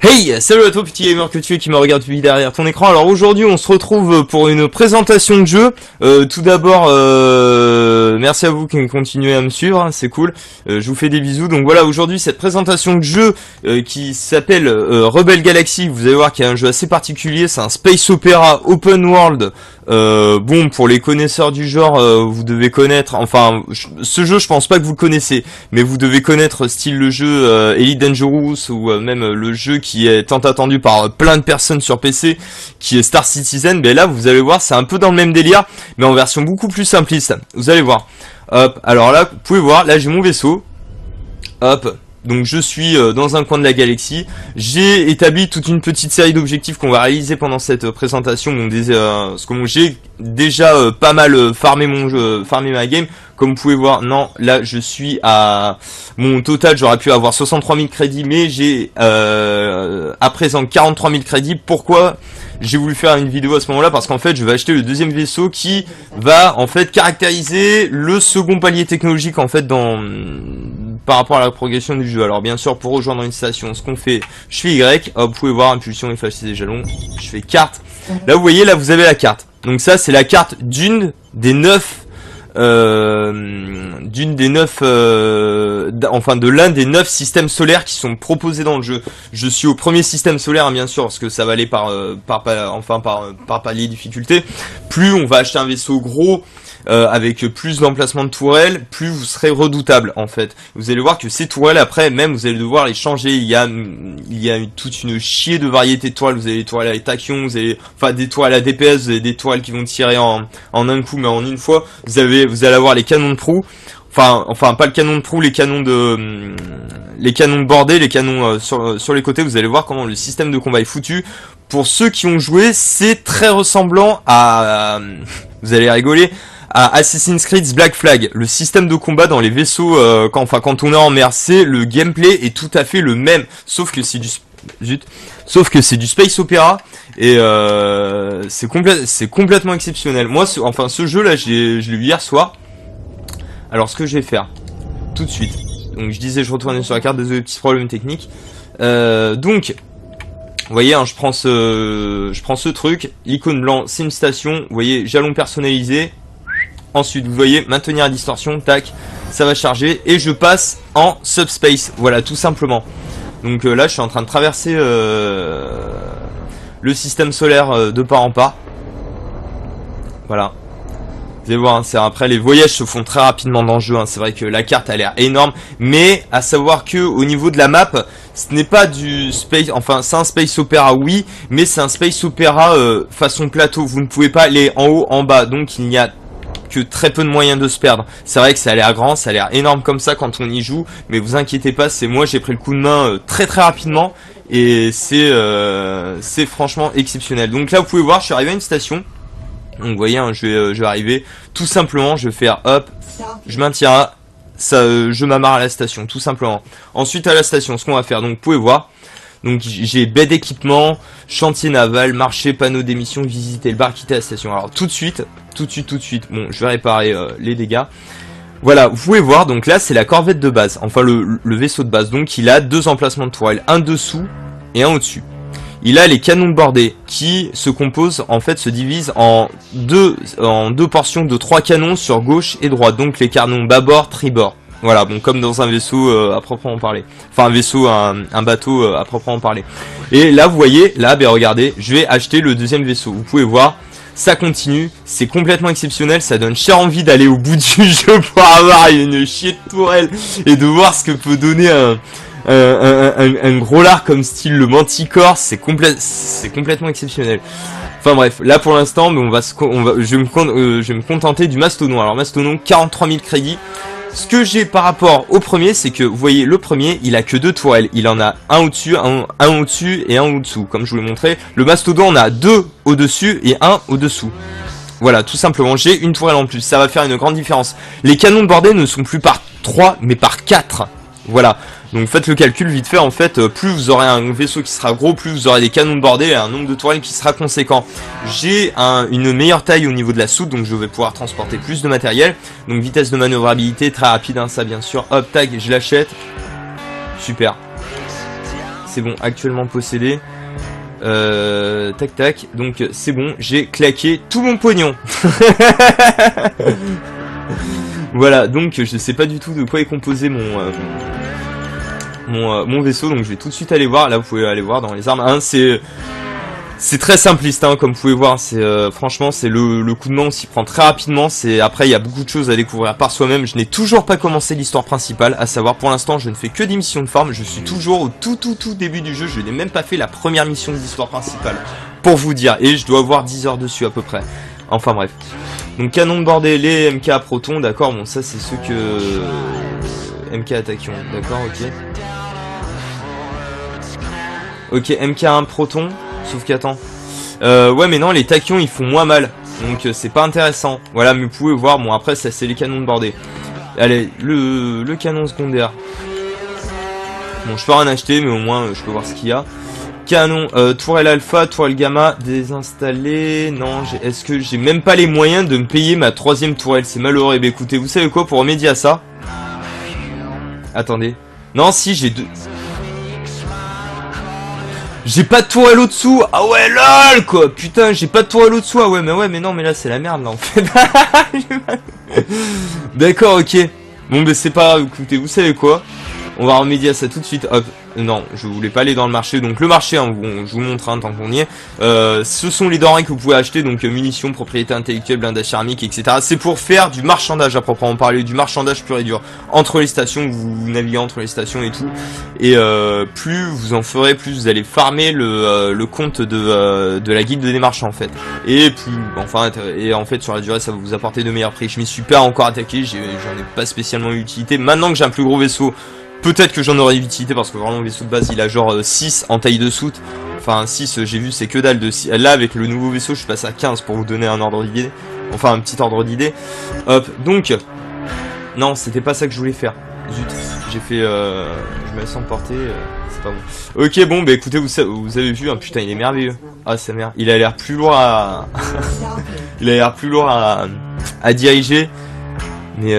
Hey, salut à toi petit gamer que tu es qui me regarde depuis derrière ton écran. Alors aujourd'hui on se retrouve pour une présentation de jeu. Tout d'abord merci à vous qui continuez à me suivre, hein, c'est cool. Je vous fais des bisous. Donc voilà, aujourd'hui cette présentation de jeu qui s'appelle Rebel Galaxy. Vous allez voir qu'il y a un jeu assez particulier, c'est un space opera open world. Bon, pour les connaisseurs du genre, vous devez connaître, enfin, ce jeu je pense pas que vous le connaissez, mais vous devez connaître style le jeu Elite Dangerous ou même le jeu qui est tant attendu par plein de personnes sur PC, qui est Star Citizen. Mais là, vous allez voir, c'est un peu dans le même délire, mais en version beaucoup plus simpliste. Vous allez voir. Hop, alors là, vous pouvez voir, là j'ai mon vaisseau. Hop. Donc je suis dans un coin de la galaxie. J'ai établi toute une petite série d'objectifs qu'on va réaliser pendant cette présentation. Donc j'ai déjà pas mal farmé mon jeu, farmé ma game. Comme vous pouvez voir, non, là je suis à mon total, j'aurais pu avoir 63 000 crédits, mais j'ai à présent 43 000 crédits. Pourquoi j'ai voulu faire une vidéo à ce moment-là? Parce qu'en fait, je vais acheter le deuxième vaisseau qui va en fait caractériser le second palier technologique en fait par rapport à la progression du jeu. Alors bien sûr, pour rejoindre une station, ce qu'on fait, je fais Y, hop, vous pouvez voir impulsion, effacer des jalons, je fais carte. Là vous voyez, là vous avez la carte. Donc ça c'est la carte d'une des 9 enfin de l'un des 9 systèmes solaires qui sont proposés dans le jeu. Je suis au premier système solaire, hein, bien sûr, parce que ça va aller par palier de difficulté. Plus on va acheter un vaisseau gros, avec plus d'emplacement de tourelles, plus vous serez redoutable en fait. Vous allez voir que ces tourelles après même vous allez devoir les changer. Il y a toute une chier de variétés de tourelles. Vous avez des tourelles à tachyon, vous avez des tourelles à DPS, vous avez des tourelles qui vont tirer en un coup mais en une fois. Vous allez avoir les canons de proue. Enfin pas le canon de proue, les canons de bordée, les canons sur les côtés. Vous allez voir comment le système de combat est foutu. Pour ceux qui ont joué, c'est très ressemblant à vous allez rigoler, à Assassin's Creed Black Flag. Le système de combat dans les vaisseaux, quand on est en mer, le gameplay est tout à fait le même, sauf que c'est du space opéra et c'est complètement exceptionnel. Moi, ce jeu là, je l'ai eu hier soir. Alors, ce que je vais faire tout de suite. Donc, je disais, je retournais sur la carte. Désolé, petits problèmes techniques. Donc, vous voyez, hein, je prends ce truc, icône blanc, c'est une station. Vous voyez, jalon personnalisé. Ensuite, vous voyez, maintenir à distorsion, tac, ça va charger et je passe en subspace. Voilà, tout simplement. Donc là, je suis en train de traverser le système solaire de part en part. Voilà. Vous allez voir, hein, après les voyages se font très rapidement dans le jeu. Hein. C'est vrai que la carte a l'air énorme, mais à savoir que au niveau de la map, ce n'est pas du space. Enfin, c'est un space opéra, oui, mais c'est un space opéra façon plateau. Vous ne pouvez pas aller en haut, en bas, donc il n'y a que très peu de moyens de se perdre. C'est vrai que ça a l'air grand, ça a l'air énorme comme ça quand on y joue, mais vous inquiétez pas, c'est moi j'ai pris le coup de main très rapidement et c'est franchement exceptionnel. Donc là vous pouvez voir, je suis arrivé à une station. Donc vous voyez, hein, je vais arriver tout simplement, je vais faire hop, je maintiens ça, je m'amarre à la station tout simplement. Ensuite à la station, ce qu'on va faire, donc vous pouvez voir. Donc j'ai baie d'équipement, chantier naval, marché, panneau d'émission, visiter le bar, quitter la station. Alors tout de suite, bon je vais réparer les dégâts. Voilà, vous pouvez voir, donc là c'est la corvette de base, enfin le vaisseau de base. Donc il a deux emplacements de tourelles, un dessous et un au-dessus. Il a les canons de bordée qui se composent, en fait se divisent en deux portions de 3 canons sur gauche et droite. Donc les canons bâbord, tribord. Voilà, bon, comme dans un vaisseau à proprement parler. Enfin, un bateau à proprement parler. Et là, vous voyez, là, ben regardez, je vais acheter le deuxième vaisseau. Vous pouvez voir, ça continue, c'est complètement exceptionnel. Ça donne cher envie d'aller au bout du jeu pour avoir une chier de tourelle et de voir ce que peut donner un gros lard comme style le Manticore. C'est complètement exceptionnel. Enfin bref, là pour l'instant, je vais me contenter du Mastodon. Alors Mastodon, 43 000 crédits. Ce que j'ai par rapport au premier, c'est que vous voyez, le premier, il a que 2 tourelles. Il en a un au-dessus, un au-dessus et un au-dessous, comme je vous l'ai montré. Le Mastodon, on a 2 au-dessus et 1 au-dessous. Voilà, tout simplement, j'ai une tourelle en plus. Ça va faire une grande différence. Les canons de bordée ne sont plus par 3, mais par 4. Voilà. Donc faites le calcul vite fait, en fait, plus vous aurez un vaisseau qui sera gros, plus vous aurez des canons de bordée et un nombre de tourelles qui sera conséquent. J'ai une meilleure taille au niveau de la soute, donc je vais pouvoir transporter plus de matériel. Donc vitesse de manœuvrabilité très rapide, hein, ça bien sûr. Hop, tag, je l'achète. Super. c'est bon, actuellement possédé. Tac tac, donc c'est bon, j'ai claqué tout mon pognon. Voilà, donc je sais pas du tout de quoi est composé mon vaisseau, donc je vais tout de suite aller voir. Là vous pouvez aller voir dans les armes, hein, c'est très simpliste, hein, comme vous pouvez voir. C'est franchement, c'est le coup de main, on s'y prend très rapidement. C'est après il y a beaucoup de choses à découvrir par soi-même. Je n'ai toujours pas commencé l'histoire principale, à savoir pour l'instant je ne fais que des missions de farm. Je suis toujours au tout début du jeu. Je n'ai même pas fait la première mission de l'histoire principale, pour vous dire, et je dois avoir 10 heures dessus à peu près. Enfin bref. Donc canon de bordée, les MK à proton, d'accord. Bon, ça c'est ceux que MK attaquant, d'accord, ok. Ok, MK1 proton. Sauf qu'attends. Ouais, mais non, les tachyons ils font moins mal. Donc c'est pas intéressant. Voilà, mais vous pouvez voir. Bon, après, ça c'est les canons de bordée. Allez, le canon secondaire. Bon, je peux rien acheter, mais au moins je peux voir ce qu'il y a. Canon, tourelle alpha, tourelle gamma, désinstallé. Non, est-ce que j'ai même pas les moyens de me payer ma 3ème tourelle? C'est malheureux. Eh bien, écoutez, vous savez quoi, pour remédier à ça? Attendez. Non, si, j'ai deux. J'ai pas de tourelle au-dessous. Ah ouais, lol, quoi. Putain, j'ai pas de tourelle au-dessous. Ah ouais, mais non, mais là, c'est la merde, là, en fait. D'accord, ok. Bon, ben, c'est pas grave. Écoutez, vous savez quoi? On va remédier à ça tout de suite. Hop. Non, je voulais pas aller dans le marché. Donc, le marché, hein, bon, je vous montre, hein, tant qu'on y est. Ce sont les denrées que vous pouvez acheter. Donc, munitions, propriété intellectuelle, blindage thermique, etc. C'est pour faire du marchandage, à proprement parler. Du marchandage pur et dur. Entre les stations, vous naviguez entre les stations et tout. Et plus vous en ferez, plus vous allez farmer le compte de la guilde des marchands, en fait. Et plus, enfin, et en fait, sur la durée, ça va vous apporter de meilleurs prix. Je m'y suis pas encore attaqué. J'en ai pas spécialement eu utilité. Maintenant que j'ai un plus gros vaisseau, peut-être que j'en aurai utilité, parce que vraiment le vaisseau de base il a genre 6 en taille de soute. Enfin 6, j'ai vu, c'est que dalle de 6. Là avec le nouveau vaisseau je suis passé à 15 pour vous donner un ordre d'idée. Enfin un petit ordre d'idée. Hop, donc non, c'était pas ça que je voulais faire. Zut, j'ai fait je me laisse emporter, c'est pas bon. Ok, bon bah écoutez, vous avez vu, hein, putain il est merveilleux. Ah sa mère, il a l'air plus lourd à il a l'air plus lourd à diriger. Mais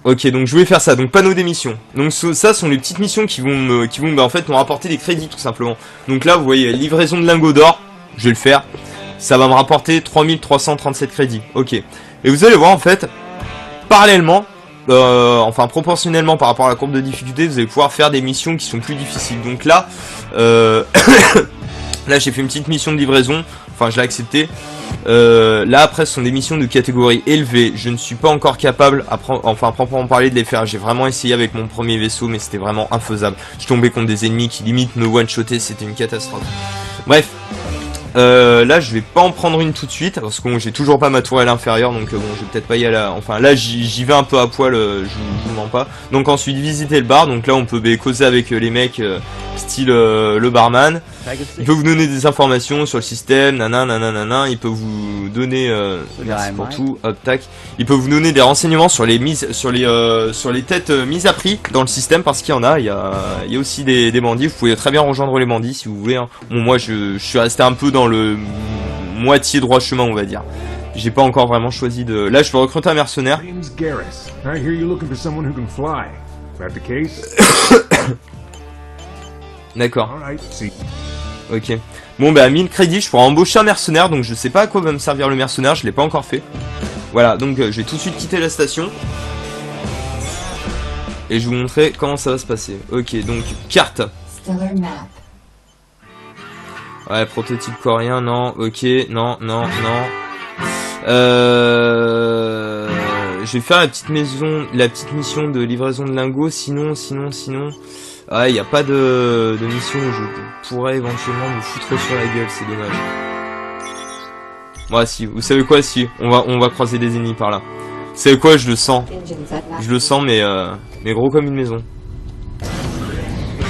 ok, donc je vais faire ça, donc panneau d'émission. Donc ça sont les petites missions qui vont bah, en fait me rapporter des crédits tout simplement. Donc là vous voyez, livraison de lingots d'or, je vais le faire. Ça va me rapporter 3337 crédits, ok. Et vous allez voir en fait, parallèlement, enfin proportionnellement par rapport à la courbe de difficulté, vous allez pouvoir faire des missions qui sont plus difficiles. Donc là, là j'ai fait une petite mission de livraison, enfin je l'ai accepté. Là après ce sont des missions de catégorie élevée. Je ne suis pas encore capable, enfin proprement parler, de les faire. J'ai vraiment essayé avec mon premier vaisseau, mais c'était vraiment infaisable. Je tombais contre des ennemis qui limite me one-shotaient, c'était une catastrophe. Bref, là je vais pas en prendre une tout de suite, parce que bon, j'ai toujours pas ma tourelle inférieure, donc bon je vais peut-être pas y aller. Enfin là j'y vais un peu à poil, je vous mens pas. Donc ensuite visiter le bar, donc là on peut causer avec les mecs style le barman. Il peut vous donner des informations sur le système, nanana, il peut vous donner merci pour tout, hop tac. Il peut vous donner des renseignements sur les têtes mises à prix dans le système, parce qu'il y en a, il y a aussi des bandits. Vous pouvez très bien rejoindre les bandits si vous voulez, hein. Bon moi je suis resté un peu dans le moitié droit chemin, on va dire. J'ai pas encore vraiment choisi de... Là je peux recruter un mercenaire. D'accord. Ok. Bon bah à 1000 crédits je pourrais embaucher un mercenaire, donc je sais pas à quoi va me servir le mercenaire, je l'ai pas encore fait. Voilà, donc je vais tout de suite quitter la station. Et je vais vous montrer comment ça va se passer. Ok, donc carte. Ouais, prototype coréen, non, ok, non. Je vais faire la petite mission de livraison de lingots, sinon. Ouais, y a pas de mission où je pourrais éventuellement me foutre sur la gueule, c'est dommage. Ouais, si, vous savez quoi, si, on va croiser des ennemis par là. Vous savez quoi, je le sens. Je le sens, mais gros comme une maison.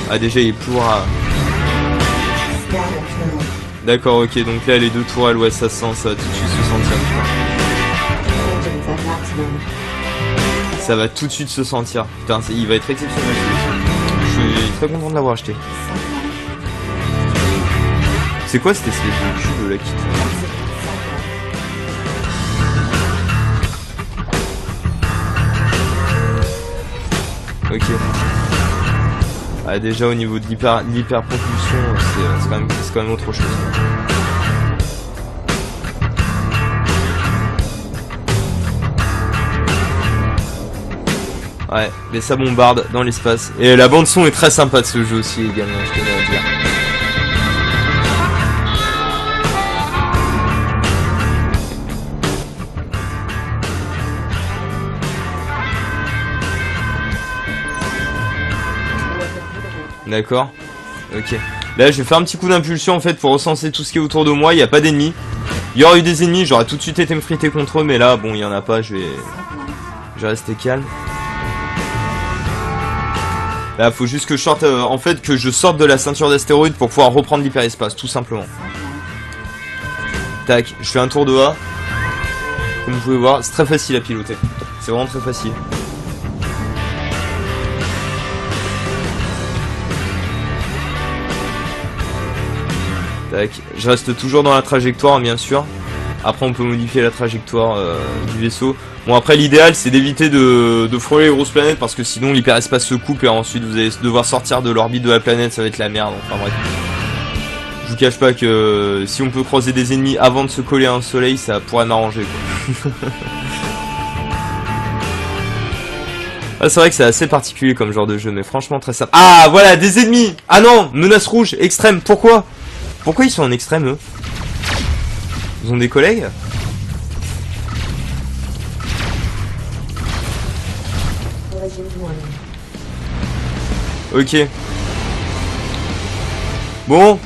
Ah, déjà, il est plus lourd à... D'accord, ok, donc là, les deux tourelles, ouais, ça se sent, ça va tout de suite se sentir. Ça va tout de suite se sentir. Putain, il va être exceptionnel. Je suis très content de l'avoir acheté. C'est quoi cette espèce de cul de la kit? Ok. Ah, déjà au niveau de l'hyperpropulsion, c'est quand même autre chose. Ouais, mais ça bombarde dans l'espace. Et la bande son est très sympa de ce jeu aussi également, je tenais à le dire. D'accord. Ok. Là, je vais faire un petit coup d'impulsion en fait pour recenser tout ce qui est autour de moi. Il n'y a pas d'ennemis. Il y aurait eu des ennemis, j'aurais tout de suite été me friter contre eux. Mais là, bon, il n'y en a pas. Je vais rester calme. Là, faut juste que je sorte, en fait, que je sorte de la ceinture d'astéroïdes pour pouvoir reprendre l'hyperespace, tout simplement. Tac, je fais un tour de A. Comme vous pouvez voir, c'est très facile à piloter. C'est vraiment très facile. Tac, je reste toujours dans la trajectoire, bien sûr. Après, on peut modifier la trajectoire du vaisseau. Bon, après, l'idéal, c'est d'éviter de frôler les grosses planètes, parce que sinon, l'hyperespace se coupe, et ensuite, vous allez devoir sortir de l'orbite de la planète, ça va être la merde. Enfin, bref. Je vous cache pas que si on peut croiser des ennemis avant de se coller à un soleil, ça pourrait m'arranger, quoi. Ah, c'est vrai que c'est assez particulier comme genre de jeu, mais franchement, très simple. Ah, voilà, des ennemis! Ah non, menace rouge, extrême, pourquoi? Pourquoi ils sont en extrême, eux? Ils ont des collègues? Ok. Bon.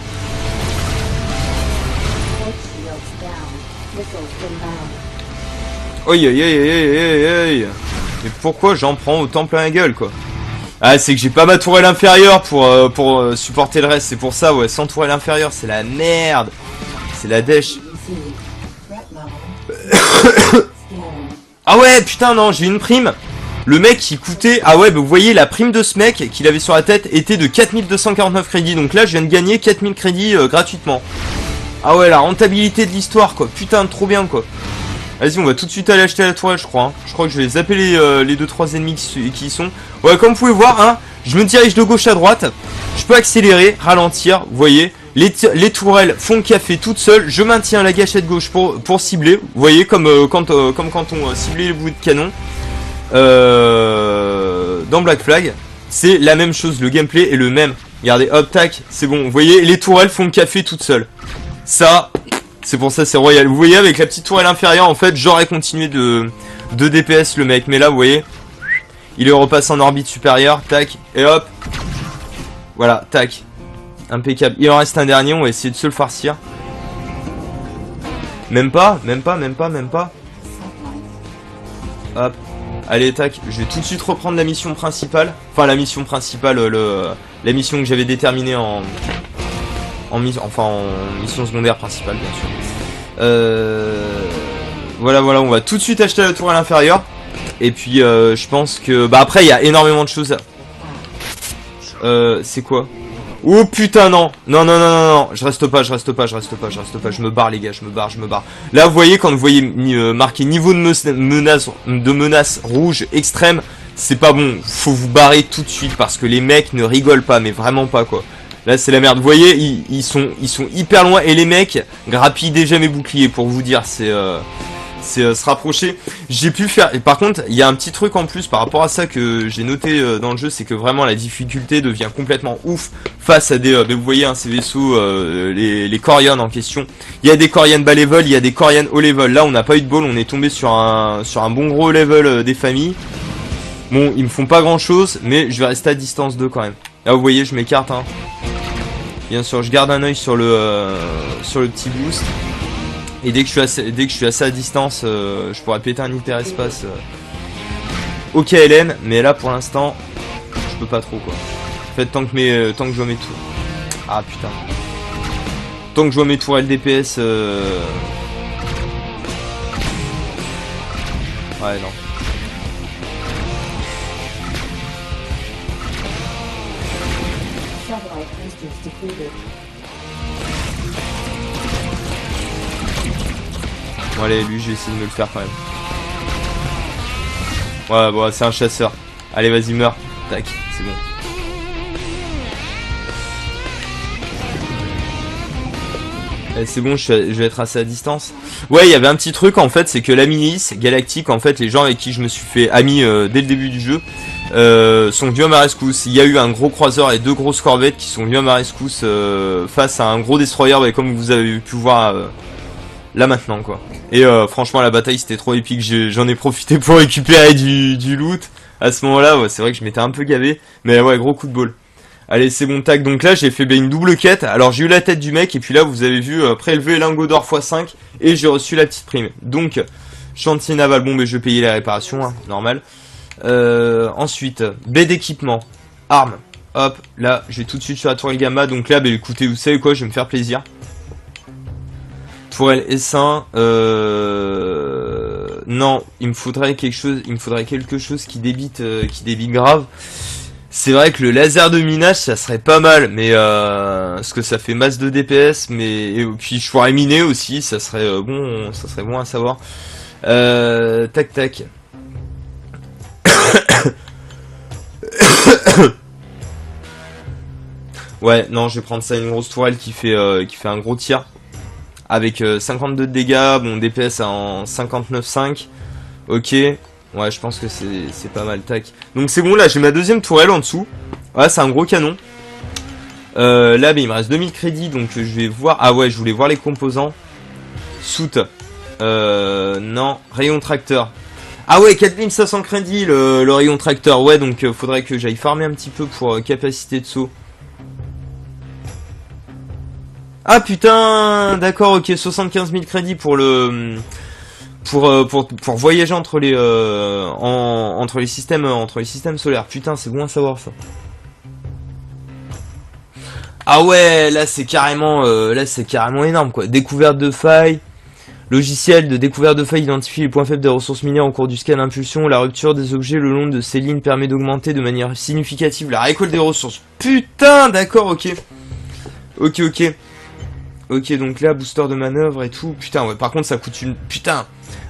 Aïe aïe aïe aïe aïe aïe. Mais pourquoi j'en prends autant plein la gueule, quoi? Ah, c'est que j'ai pas ma tourelle inférieure pour supporter le reste. C'est pour ça, ouais. Sans tourelle inférieure, c'est la merde. C'est la dèche. Ah ouais, putain, non, j'ai une prime. Le mec qui coûtait... Ah ouais, bah vous voyez, la prime de ce mec qu'il avait sur la tête était de 4249 crédits. Donc là, je viens de gagner 4000 crédits gratuitement. Ah ouais, la rentabilité de l'histoire, quoi. Putain, trop bien, quoi. Vas-y, on va tout de suite aller acheter la tourelle, je crois. Hein. Je crois que je vais zapper les 2-3 ennemis qui y sont. Ouais, comme vous pouvez voir, hein, je me dirige de gauche à droite. Je peux accélérer, ralentir, vous voyez. Les tourelles font le café toutes seules. Je maintiens la gâchette gauche pour cibler. Vous voyez, comme quand on ciblait les bouts de canon. Dans Black Flag, c'est la même chose. Le gameplay est le même. Regardez, hop, tac, c'est bon. Vous voyez, les tourelles font le café toutes seules. Ça... C'est pour ça c'est royal. Vous voyez avec la petite tourelle inférieure en fait j'aurais continué de DPS le mec. Mais là vous voyez il est repassé en orbite supérieure. Tac et hop. Voilà tac. Impeccable. Il en reste un dernier. On va essayer de se le farcir. Même pas. Hop. Allez tac. Je vais tout de suite reprendre la mission principale. Enfin la mission principale. La mission que j'avais déterminée en mission secondaire principale bien sûr. Voilà, on va tout de suite acheter la tourelle inférieure. Et puis je pense que... Bah après il y a énormément de choses. C'est quoi? Oh putain non. Non. Je reste pas. Je me barre les gars, je me barre. Là vous voyez quand vous voyez marqué niveau de menace rouge extrême. C'est pas bon. Faut vous barrer tout de suite parce que les mecs ne rigolent pas. Mais vraiment pas quoi. Là c'est la merde, vous voyez, ils sont hyper loin et les mecs grappillent déjà mes boucliers pour vous dire, c'est se rapprocher. J'ai pu faire, et par contre il y a un petit truc en plus par rapport à ça que j'ai noté dans le jeu, c'est que vraiment la difficulté devient complètement ouf face à des, vous voyez hein, ces vaisseaux, les Corian en question. Il y a des Corian bas level, il y a des Corian haut level, là on n'a pas eu de bol, on est tombé sur un bon gros level des familles. Bon ils me font pas grand chose, mais je vais rester à distance d'eux quand même. Là vous voyez je m'écarte hein. Bien sûr je garde un oeil sur le petit boost. Et dès que je suis assez à distance je pourrais péter un hyperespace au KLM. Mais là pour l'instant je peux pas trop quoi. En fait tant que je vois mes tours. Ah putain. Tant que je vois mes tours LDPS ouais non. Bon allez lui je vais essayer de me le faire quand même. Ouais bon c'est un chasseur. Allez vas-y meurs. Tac c'est bon. C'est bon, je vais être assez à distance. Ouais, il y avait un petit truc en fait, c'est que la milice galactique, en fait, les gens avec qui je me suis fait ami dès le début du jeu, sont venus à ma rescousse. Il y a eu un gros croiseur et 2 grosses corvettes qui sont venus à ma rescousse face à un gros destroyer, bah, comme vous avez pu voir là maintenant quoi. Et franchement la bataille c'était trop épique, j'en ai profité pour récupérer du loot. À ce moment là, ouais, c'est vrai que je m'étais un peu gavé, mais ouais, gros coup de bol. Allez, c'est bon, tac. Donc là, j'ai fait une double quête. Alors, j'ai eu la tête du mec, et puis là, vous avez vu, prélever lingot d'or x5, et j'ai reçu la petite prime. Donc, chantier naval, bon, mais je vais payer les réparations, hein, normal. Ensuite, baie d'équipement, armes. Hop, là, je vais tout de suite sur la tourelle gamma. Donc là, bah, écoutez, vous savez quoi, je vais me faire plaisir. Tourelle S1, non, il me faudrait quelque chose qui débite grave. C'est vrai que le laser de minage ça serait pas mal, mais parce que ça fait masse de DPS, mais et puis je pourrais miner aussi, ça serait bon à savoir. Tac tac. Ouais, non, je vais prendre ça une grosse tourelle qui fait un gros tir avec 52 de dégâts, bon DPS en 59,5. OK. Ouais, je pense que c'est pas mal, tac. Donc c'est bon, là j'ai ma deuxième tourelle en dessous. Ouais, c'est un gros canon. Là, bah, il me reste 2000 crédits, donc je vais voir... Ah ouais, je voulais voir les composants. Soute. Non, rayon tracteur. Ah ouais, 4500 crédits le rayon tracteur. Ouais, donc faudrait que j'aille farmer un petit peu pour capacité de saut. Ah putain, d'accord, ok, 75 000 crédits pour le... Pour voyager entre les entre les systèmes solaires. Putain, c'est bon à savoir ça. Ah ouais, là c'est carrément énorme quoi. Découverte de failles. Logiciel de découverte de failles identifie les points faibles des ressources minières au cours du scan impulsion. La rupture des objets le long de ces lignes permet d'augmenter de manière significative la récolte des ressources. Putain, d'accord, ok. Ok, donc là, booster de manœuvre et tout. Putain, ouais, par contre, ça coûte une... Putain.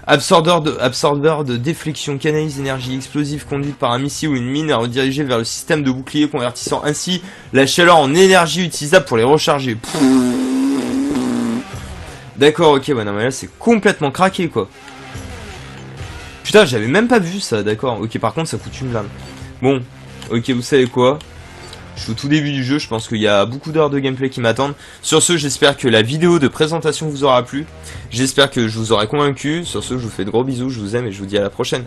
Absorbeur de déflexion, canalise énergie explosive conduite par un missile ou une mine à rediriger vers le système de bouclier, convertissant ainsi la chaleur en énergie utilisable pour les recharger. D'accord, ok, ouais, non, mais là, c'est complètement craqué, quoi. Putain, j'avais même pas vu ça, d'accord. Ok, par contre, ça coûte une blinde. Bon, ok, vous savez quoi ? Je suis au tout début du jeu, je pense qu'il y a beaucoup d'heures de gameplay qui m'attendent. Sur ce, j'espère que la vidéo de présentation vous aura plu. J'espère que je vous aurai convaincu. Sur ce, je vous fais de gros bisous, je vous aime et je vous dis à la prochaine.